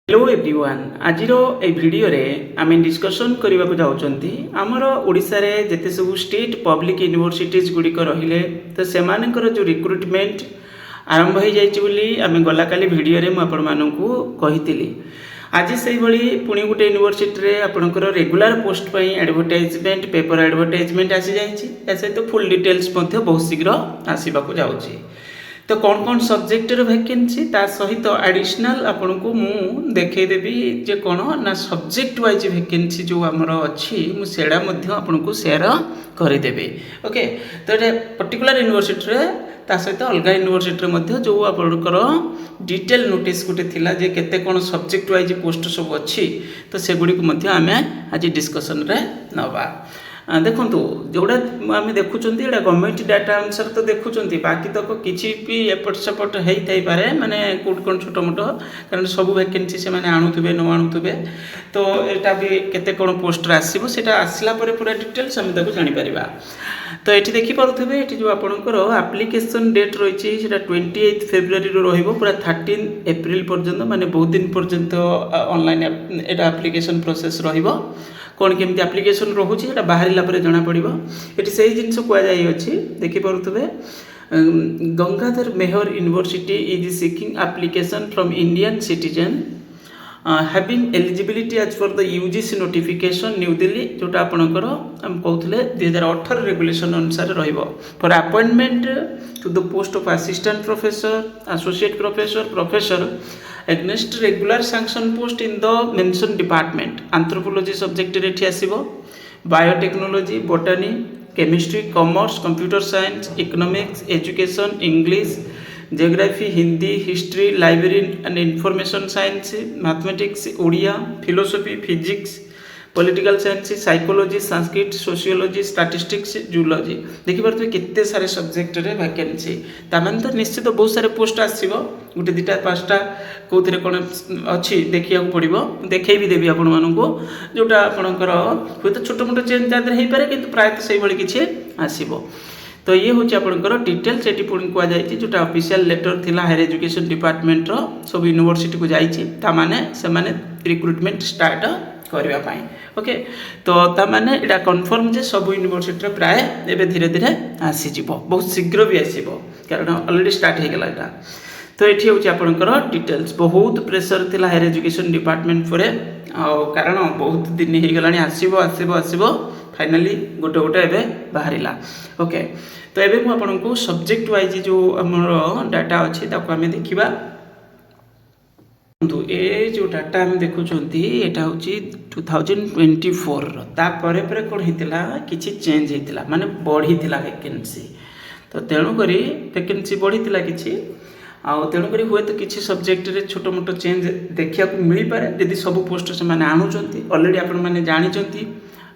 Hello everyone आज video रे आम डिस्कसन करने को जाऊँगी आमर ओडिशा रे जेते सब स्टेट पब्लिक यूनिवर्सिटीज गुड़िक रहिले तो सेमानकर जो रिक्रुटमेंट आरंभ हो जाइए आम गला काली भिडियो रे आपण मानकू कही आज से भाई पुणी गोटे यूनिवर्सिटी रे आपणकर रेगुलर पोस्ट पर एडवर्टाइजमेंट पेपर एडवर्टाइजमेंट आसी जाइए सहित फुल डिटेल्स बहुत शीघ्र आसवाक जाऊँगी तो कौन कौन सब्जेक्ट वैकेंसी ता सहित एडिशनल आपन को मु देखेदेवी जे कौन ना सब्जेक्ट वाइज वैकेंसी जो आमर अच्छी मुझा आपन को सेयार करदेवी ओके तो ये पर्टिकुलर यूनिवर्सिटी रे ता सहित अलग यूनिवर्सिटी जो आपंकर डिटेल नोटिस गोटे थिला जे केते कौन सब्जेक्ट वाइज पोस्ट सब अच्छी तो सेगुड़ी आम आज डिस्कसन रे नवा देखु जोड़ा आम देखुं यहाँ गवर्नमेंट डाटा अनुसार तो देखुं बाकी तक किसी भी एपट सेपट होता है माने कौट कौन छोट मोट कारण सब वैकेंसी से माने आणुवे न आणुवे तो यहाँ भी केते कौन पोस्टर आसो से आसला पूरा डिटेल्स आम जापर तो ये देखिपे ये जो आपंकर आप्लिकेसन डेट रही है 28 फेब्रुआरी पूरा 13 एप्रिल पर्यंत माने बहुत दिन पर्यंत ऑनलाइन एटा एप्लिकेशन प्रोसेस रहिबो कौन केमती एप्लिकेशन रोचे ये बाहर पर जना पड़ो ये से जिन कहुच्छी देखिपे Gangadhar Meher University is seeking application from Indian citizen having eligibility as for the UGC notification New Delhi जोटा आपणकर आम कहते 2018 रेगुलेशन अनुसार for appointment to the post of assistant professor associate professor professor against regular sanction post in the mention department anthropology subject रे आसीबो biotechnology botany chemistry commerce computer science economics education English geography Hindi history library and information science mathematics Odia philosophy physics political science psychology Sanskrit sociology statistics zoology देखिए केते सारे subject रे vacancy तामान तो निश्चित बहुत सारे पोस्ट आसीबो गोटे दुटा पाँचटा कौन कौन अच्छी देखा पड़ो देखे भी देवी आपण मानू जोटा आपणकर हूँ तो छोट मोट चेंज ता हो पारे कि प्रायतः से भाई किसी आसो तो ये हूँ आपंकर डिटेल्स ये पुणी कहुई जोटा ऑफिशियल लेटर थिला हायर एजुकेशन डिपार्टमेंट सब यूनिवर्सिटी को जाने रिक्रुटमेंट स्टार्ट करने ओके तो ताने यहाँ कन्फर्म जे सब यूनिवर्सिटी प्राय एवं धीरे धीरे आसीज बहुत शीघ्र भी आसो कारण अलरेडी स्टार्ट हो गला यहाँ तो ये हूँ आपंकर डिटेल्स बहुत प्रेसर थिला हायर एजुकेशन डिपार्टमेंट पर कारण बहुत दिन हो गला आसो आसो आसो फाइनाली गोटे गोटे एवं बाहर ओके तो ये मुझे आपको सब्जेक्ट वाइज जो आमर डाटा अच्छी आम देखा ये जो डाटा आम देखुं यहाँ हूँ 2024 तापर कौन होता किसी चेंज होता माने बढ़ी वैकेंसी तो तेणुक वैकेंसी बढ़ी किसी तेणुक हुए तो किसी सब्जेक्ट रे छोट मोट चेंज देखा मिल पारे यदि सब पोस्ट से आणुंट अलरेडी आपण जानते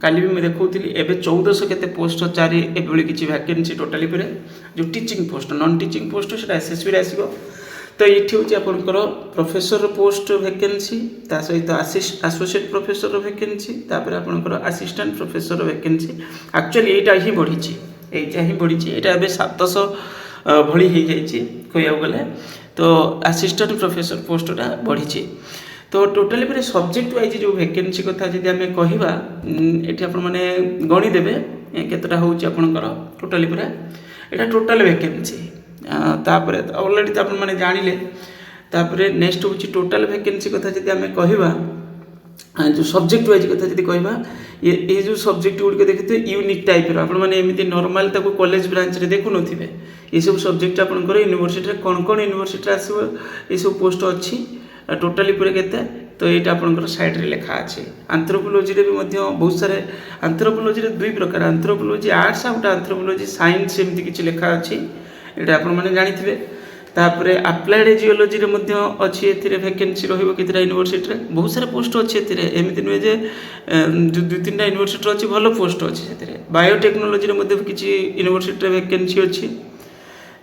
काली भी मुझे देखी एवं 1400 केते पोस्ट चारि एभली किसी वैकेंसी टोटाली पर जो teaching post non teaching post से एसएसबी आसो तो ये हूँ आपंकर प्रोफेसर पोस्ट वैकेंसी ता सहित एसोसिएट प्रोफेसर वैकेंसी तापर आपंकर असिस्टेंट प्रोफेसर वैकेंसी एक्चुअली यहाँ ही बढ़ी यहाँ 700 भली हो जाए गले तो असिस्टेंट प्रोफेसर पोस्टा बढ़ी तो टोटाली पर सब्जेक्ट वाइज जो वैकेंसी कथा जब आम कहवा ये आपने गणिदेवे केतटा हूँ आपंकर टोटाली पूरा यहाँ टोटाल वैकेंसी तापर अलरेडी तो आपने जानिले तापर नेक्स्ट हूँ टोटाल वैकेंसी कथा जब आम कहवा जो सब्जेक्ट वाइज कथा जब कहवा ये जो सब्जेक्ट गुड़िक देखते यूनिक टाइप आपमती नॉर्मल कॉलेज ब्रांच रे देखु नथिबे ये सब सब्जेक्ट आपंकर यूनिवर्सिटी कौन कौन यूनिवर्सिटी आसो ये सब पोस्ट अच्छी टोटाली पूरे केते तो ये आपंकर साइड रे लिखा अच्छे एंथ्रोपोलॉजी रे भी बहुत सारे एंथ्रोपोलॉजी रे दुई प्रकार anthropology arts out anthropology science एमती किसी लिखा अच्छी यहाँ आपण जानिथिबे तापरे अप्लाइड जियोलॉजी रे अच्छी ए वैकेंसी रहिबो कितरा यूनिवर्सिटी रे बहुत सारे पोस्ट अच्छे एमती नुहे जे दु तीन यूनिवर्सिटी अच्छी भल पोस्ट अच्छी से बायोटेक्नोलॉजी रे किसी यूनिवर्सिटी रे वैकेंसी अच्छी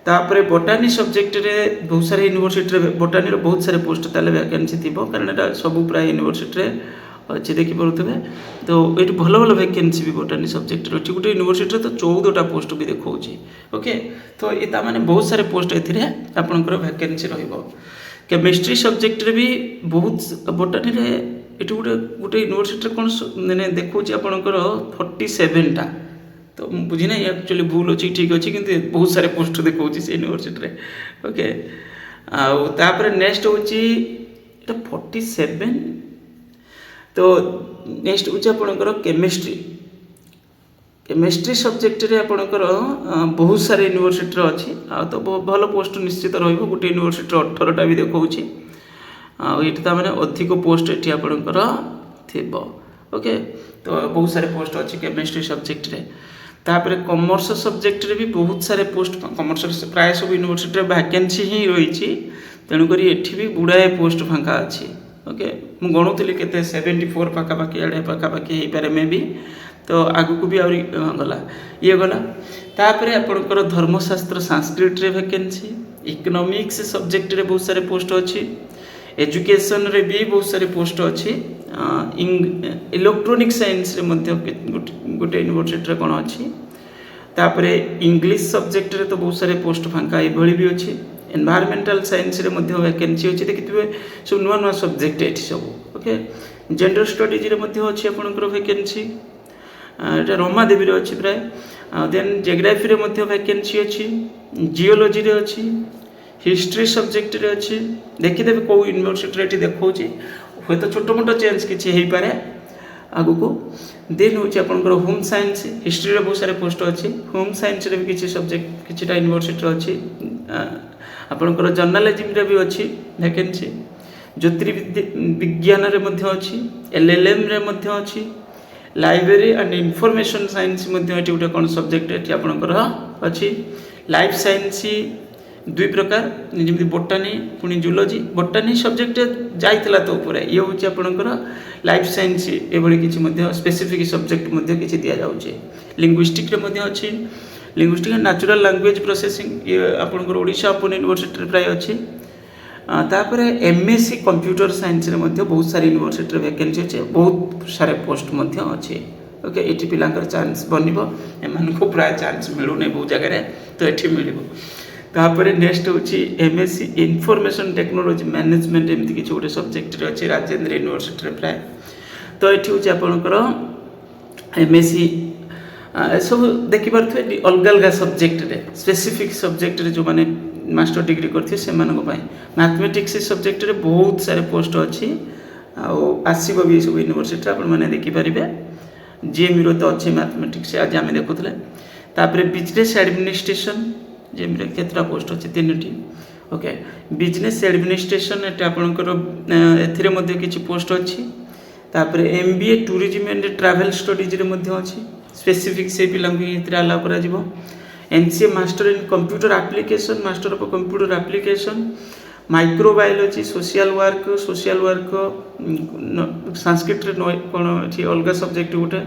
तापर बोटानी सब्जेक्ट रे बहुत सारे यूनिवर्सिटी रे बोटानी रो बहुत सारे पोस्ट ताले वैकेंसी थिबो कारण एटा सब प्राय यूनिवर्सिटी रे अच्छे देखी पारे तो ये भल भल वैकेंसी भी बोटानी सब्जेक्ट अच्छी गोटे यूनिवर्सिटी तो 14टा पोस्ट भी देखा ओके तो ये बहुत सारे पोस्ट ए आपंकर वैकेंसी केमिस्ट्री सब्जेक्ट रे भी बहुत बोटानी रे एटी गोटे गोटे यूनिवर्सिटी कौन मैंने देखा आपंकर 47टा तो बुझी ना एक्चुअली भूल अच्छी ठीक अच्छी कि बहुत सारे पोस्ट देखा से यूनिवर्सिटी ओके आउे नेक्स्ट हूँ 47 तो नेक्स्ट हूँ आपंकर केमिस्ट्री केमिस्ट्री सब्जेक्ट रे आपंकर बहुत सारे यूनिवर्सिटी अच्छी तो भल पोस्ट निश्चित रही गोटे यूनिवर्सिटी 18टा भी देखा ये मैंने अधिक पोस्ट ये आपंकर थी ओके तो बहुत सारे पोस्ट अच्छी केमिस्ट्री सब्जेक्ट रे तापर कॉमर्स सब्जेक्ट रे भी बहुत सारे पोस्ट कॉमर्स प्राय सब यूनिवर्सिटी वैकेंसी ही रही तेणुक एठी भी गुड़ाए पोस्ट फांका अच्छी ओके मुझे गणुली के 74 पाखापाखि आड़े पाखापाखि हो पारे मे भी तो आगु को भी आहरी गला ये गला तापर आपंकर धर्मशास्त्र संस्कृत रे वैकेंसी इकोनॉमिक्स सब्जेक्ट रे बहुत सारे पोस्ट अच्छी एजुकेशन रे भी बहुत सारे पोस्ट अच्छी इलेक्ट्रोनिक साइंस रे मध्य गोटे यूनिवर्सिटी रे कौन अच्छी तापर इंग्लिश सब्जेक्ट रे तो बहुत सारे पोस्ट फांका ये भी अच्छी एनवायरमेंटल साइंस रे मध्य वैकेंसी अच्छी देखिए सब नुआ नुआ सब्जेक्ट ये सब ओके जेंडर स्टडीज रे मध्य अच्छी आपंकर वैकेंसी ये रमादेवी रे अच्छी प्राय देन जियोग्राफी रे मध्य वैकेंसी अच्छी जियोलॉजी रे अच्छी हिस्ट्री सब्जेक्ट रे अच्छी देखिदेवे कौ यूनिवर्सिटी ये देखा हे तो छोट मोट चेंज किसी हो पारे आगु को देन हूँ आपंकर होम साइंस हिस्ट्री रे बहुत सारे पोस्ट अच्छी होम साइंस रे भी किसी सब्जेक्ट किसी यूनिवर्सिटी अच्छी आपंकर जर्नालिज्म रे भी अच्छी वैकेंसी ज्योतिर्विज्ञान रे मध्य अच्छी LLM रे मध्य अच्छी लाइब्रेरी एंड इनफॉरमेशन साइंस मध्य ये गोटे कौन सब्जेक्ट ये आपंकर अच्छी लाइफ साइंस दुई प्रकार जमी बोटानी पुणी जूलोजी बोटानी सब्जेक्ट जाइला तो ऊपर ये हूँ आपंकर लाइफ साइंस ये किसी स्पेसिफिक सब्जेक्ट किसी दि जाऊँगी लिंग्विस्टिक अच्छी लिंग्विस्टिक नेचुरल लैंग्वेज प्रोसेसिंग ये आपंकर ओडिशा ओपन यूनिवर्सिटी प्राय अच्छी तापर MSc कंप्यूटर साइंस रे मध्य बहुत सारे यूनिवर्सिटी वैकेंसी अच्छे बहुत सारे पोस्ट अच्छे ओके ये पिलांकर चांस बनब एम प्राय चांस मिलूनी बहुत जगह तो ये मिल तापर नेक्स्ट हूँ MSc इनफॉरमेशन टेक्नोलॉजी मैनेजमेंट एमती किसी गोटे सब्जेक्ट अच्छे राजेंद्र यूनिवर्सिटी प्राय तो ये हूँ आपंकर MSc सब देखिपे अलग अलग सब्जेक्ट रे स्पेसिफिक सब्जेक्ट रे जो माने मास्टर डिग्री करते से मैथमेटिक्स सब्जेक्ट रे बहुत सारे पोस्ट अच्छी आसब भी सब यूनिवर्सिटी आपने देखिपारे GMU रो तो अच्छे मैथमेटिक्स आज आम देखुले तापर बिजनेस एडमिनिस्ट्रेशन जेम केतटा पोस्ट अच्छे 3टी ओके बिजनेस एडमिनिस्ट्रेशन ये आपंकर ए किसी पोस्ट अच्छी तापर MBA tourism and travel studies रे अच्छी स्पेसिफिक से पिला अलाउ कर MCA master in computer application master of computer application microbiology social work Sanskrit रे कौन अच्छी अलग सब्जेक्ट गोटे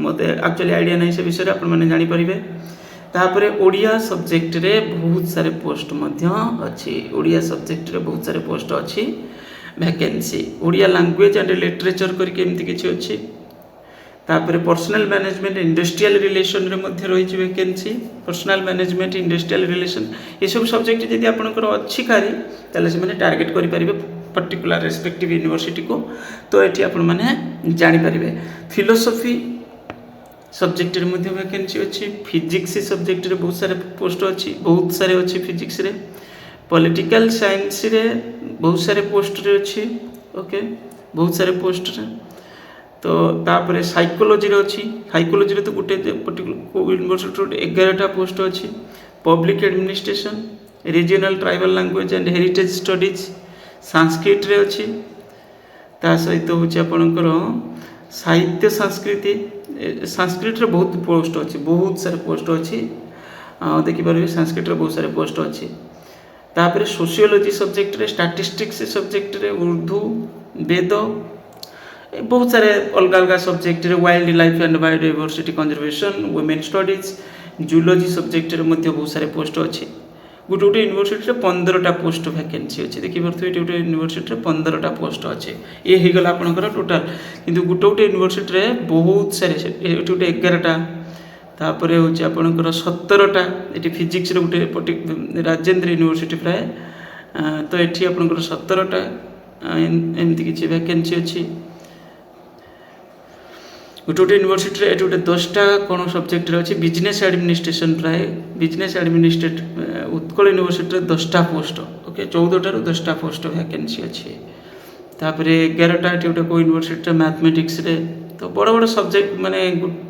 मत एक्चुअली आइडिया नहीं से विषय आपने जानीपारे तापर ओडिया सब्जेक्ट रे बहुत सारे पोस्ट अच्छी ओडिया सब्जेक्ट रे बहुत सारे पोस्ट अच्छी vacancy Odia language and literature करके एमती किसी अच्छी तापर पर्सनल मैनेजमेंट इंडस्ट्रियल रिलेशन रे मध्य रही vacancy personal management industrial relation ये सब सब्जेक्ट जब आपंकर अच्छी कारी ताले से टार्गेट करेंगे पर्टिकुलर रेस्पेक्टिव यूनिवर्सिटी को तो ये आपने जानीपारे फिलोसफी सब्जेक्ट रे मध्य वैकेंसी अच्छी फिजिक्स सब्जेक्ट रे बहुत सारे पोस्ट अच्छी बहुत सारे अच्छी फिजिक्स रे पॉलिटिकल साइंस रे बहुत सारे पोस्ट रे अच्छी ओके बहुत सारे पोस्ट रे तो तापर साइकोलॉजी रे अच्छी साइकोलॉजी रे तो गोटे पर्टिकुलर यूनिवर्सिटी 11टा पोस्ट अच्छी public administration regional tribal language and heritage studies Sanskrit रे अच्छी ता सहित हूँ आपंकर साहित्य संस्कृति संस्कृत रे बहुत पोस्ट अच्छी बहुत सारे पोस्ट अच्छी देखिपारे संस्कृत रे बहुत सारे पोस्ट अच्छी तापर सोशियोलॉजी सब्जेक्ट रे स्टैटिस्टिक्स सब्जेक्ट रे उर्दू वेद बहुत सारे अलग अलग सब्जेक्ट रे wild life and biodiversity conservation women studies zoology subject रे मध्य बहुत सारे पोस्ट अच्छी गोटे गोटे यूनिवर्सिटी रे 15टा पोस्ट वैकेंसी अच्छे देखिए गोटे यूनिवर्सिटी रे 15टा पोस्ट अच्छे ये हो गला आपंकर टोटाल किंतु गोटे गोटे यूनिवर्सिटी रे बहुत सारे गोटे 11टा तापर हूँ आपंकर 17टा ये फिजिक्स रे गोटे राजेंद्र यूनिवर्सिटी प्राय तो ये आपंकर 17टा एमती किसी वैकेंसी अच्छी गोटे गोटे यूनिवर्सिटी ये गोटे 10टा कौन सब्जेक्ट अच्छी बिजनेस एडमिनिस्ट्रेशन प्राय बिजनेस एडमिनिस्ट्रेट उत्कल यूनिवर्सिटी 10टा पोस्ट ओके 14 ରୁ 10टा पोस्ट वैकेंसी अच्छी तापर 11टा ये गोटे को यूनिवर्सिटी मैथमेटिक्स रे तो बड़ बड़ सब्जेक्ट माने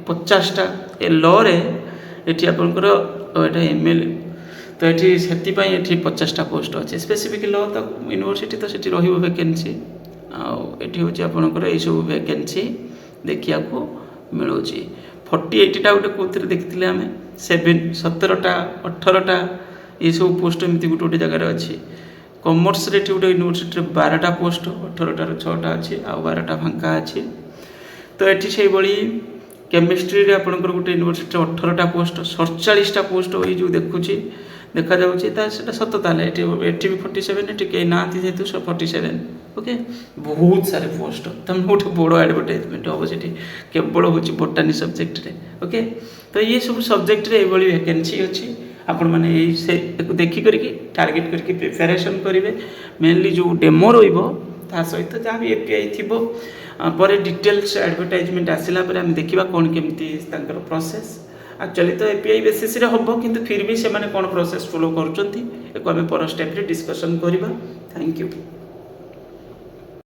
50टा ए लॉ रे ये आपंकर एटा एमएल तो ये से 50टा पोस्ट अच्छे स्पेसिफिक लॉ तो यूनिवर्सिटी तो सेठी रहिबो वैकेंसी आठी हूँ आपंकर यही सब वैकेंसी देखा मिलूँ 48टा गोटे कौन देखते आम 17टा 18टा ये सब पोस्ट एमती गोटे गोटे जगार अच्छी कॉमर्स रे गोटे यूनिवर्सिटी 12टा पोस्ट 18 ରୁ 6टा अच्छी आ 12टा फांका अच्छी तो ये से भाई केमिस्ट्री रे आपंकर गोटे यूनिवर्सिटी 18टा पोस्ट 47टा पोस्ट ये जो देखुची देखा जाऊँगा सत ताले भी 47 एटी कहीं ना जेहतु 47 ओके बहुत सारे पोस्ट तुम गोटे बड़ एडवर्टाइजमेंट हम से केवल हूँ बोटानी सब्जेक्ट रे ओके तो ये सब सब्जेक्ट रे ये वैकेंसी अच्छी आपण मैंने से देखिक टार्गेट करके प्रिपेरेसन करेंगे मेनली जो डेमो रा सहित जहाँ भी एपीआई थी पर डिटेल्स एडवर्टाइजमेंट आसला आम देखा कौन केमती प्रोसेस एक्चुअली तो एपीआई बेसिस रे हम किंतु फिर भी से कौन प्रोसेस फॉलो कर पर स्टेप रे डिस्कशन करवा थैंक यू।